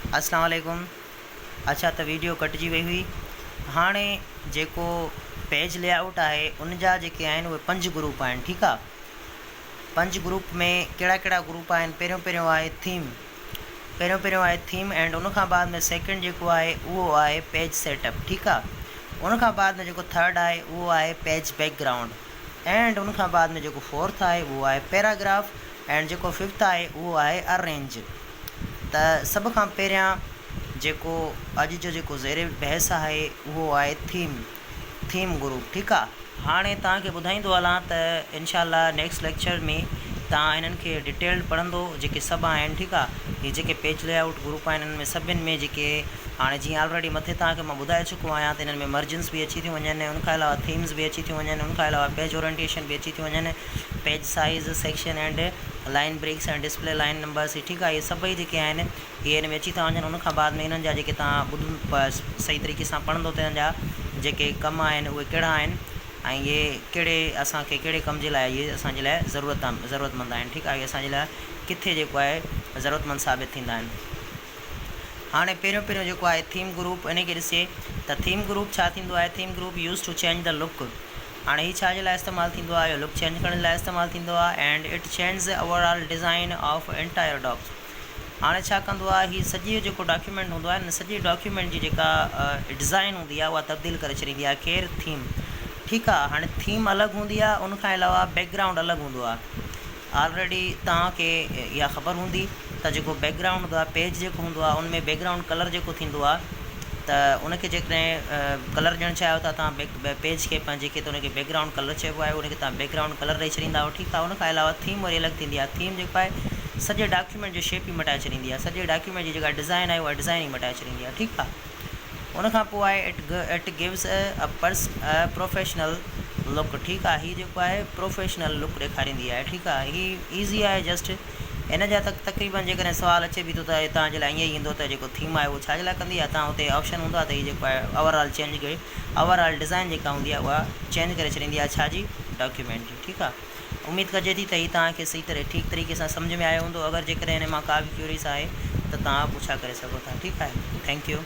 अस्सलाम वालेकुम। अच्छा त वीडियो कटिजी वई हुई। हाणे जेको पेज लेआउट आहे उन जा जेके आहिनि उहे 5 ग्रुप आहिनि। ठीकु आहे, 5 ग्रुप में कहिड़ा कहिड़ा ग्रुप आहिनि। पहिरियों आहे थीम एंड उन खां बाद में सेकंड जेको आहे उहो आहे पेज सेटअप। ठीकु आहे, उन खां बाद में जेको थर्ड आहे उहो आहे पेज बैकग्राउंड एंड उन खां बाद में जेको फोर्थ आहे उहो आहे पैराग्राफ एंड जेको फिफ्थ आहे उहो आहे अरेंज। त सभ खां पहिरियां जेको अॼु जो जेको ज़ेरे बहस आहे उहो आहे थीम ग्रुप। ठीकु आहे, हाणे तव्हांखे ॿुधाईंदो हलां त इंशाल्लाह नेक्स्ट लेक्चर में तव्हां इन्हनि खे डिटेल पढ़ंदो जेके सभु आहिनि। ठीकु आहे, हीअ जेके पेज लेआउट ग्रुप आहिनि इन्हनि में सभिनि में जेके हाणे जीअं ऑलरेडी मथे तव्हांखे मां ॿुधाए चुको आहियां त इन्हनि में मर्जिन्स बि अची थियूं वञनि, उनखां अलावा थीम्स बि अची थियूं वञनि, उनखां अलावा पेज ओरिएंटेशन बि अची थियूं वञनि, page size, section and line breaks and display line numbers. ठीकु आहे, इहे सभई जेके आहिनि इहे हिन में अची था वञनि। उनखां बाद में इन्हनि जा जेके तव्हां सही तरीक़े सां पढ़ंदो त इन्हनि जा जेके कम आहिनि उहे कहिड़ा आहिनि ऐं इहे कहिड़े कम जे लाइ इहे असांजे लाइ ज़रूरतमंद आहिनि। ठीकु आहे, इहे असांजे लाइ किथे जेको आहे ज़रूरतमंद साबित थींदा आहिनि। हाणे पहिरियों जेको आहे थीम ग्रुप, इन खे ॾिसे त थीम ग्रुप छा थींदो आहे। Theme group use to change the look. हाणे हीअ छा जे लाइ इस्तेमालु थींदो आहे, लुक चेंज करण लाइ इस्तेमालु थींदो आहे and it change overall design of entire docs. हाणे छा कंदो आहे, हीअ सॼो जेको डॉक्यूमेंट हूंदो आहे न, सॼे डॉक्यूमेंट जी जेका डिज़ाइन हूंदी आहे उहा तब्दील करे छॾींदी आहे केरु थीम। ठीकु आहे, हाणे थीम अलॻि हूंदी आहे, उनखां अलावा बैकग्राउंड अलॻि हूंदो आहे। ऑलरेडी तव्हांखे इहा ख़बर हूंदी त जेको बैकग्राउंड हूंदो आहे, पेज जेको हूंदो आहे उनमें बैकग्राउंड कलर जेको थींदो आहे त उनखे जेकॾहिं कलर ॾियणु चाहियो था तव्हां पेज खे जेके त उनखे बैकग्राउंड कलर चइबो आहे, उनखे तव्हां बैकग्राउंड कलर ॾेई छॾींदा आहियो। ठीकु आहे, उनखां अलावा थीम वरी अलॻि थींदी आहे। थीम जेको आहे सॼे डॉक्यूमेंट जो शेप ई मटाए छॾींदी आहे, सॼे डॉक्यूमेंट जी जेका डिज़ाइन आहे उहा डिज़ाइन ई मटाए छॾींदी आहे। ठीकु आहे, उनखां पोइ आहे it gives a professional look. ठीकु आहे, हीअ जेको आहे प्रोफेशनल लुक ॾेखारींदी आहे। ठीकु आहे, हीअ ईज़ी आहे जस्ट। इन जा तक़रीबन जेकॾहिं सवाल अचे बि थो त तव्हांजे लाइ ईअं ई ईंदो त जेको थीम आहे उहो छा जे लाइ कंदी आहे। तव्हां हुते ऑप्शन हूंदो आहे त हीअ जेको आहे ओवरऑल डिज़ाइन जेका हूंदी आहे उहा चेंज करे छॾींदी आहे छाजी, डॉक्यूमेंट जी। ठीकु आहे, उमेदु कजे थी त हीअ तव्हांखे ठीकु तरीक़े सां सम्झ में आयो हूंदो। अगरि जेकॾहिं हिन मां का बि क्यूरीस आहे त तव्हां पुछा करे सघो था। ठीकु आहे, थैंक यू।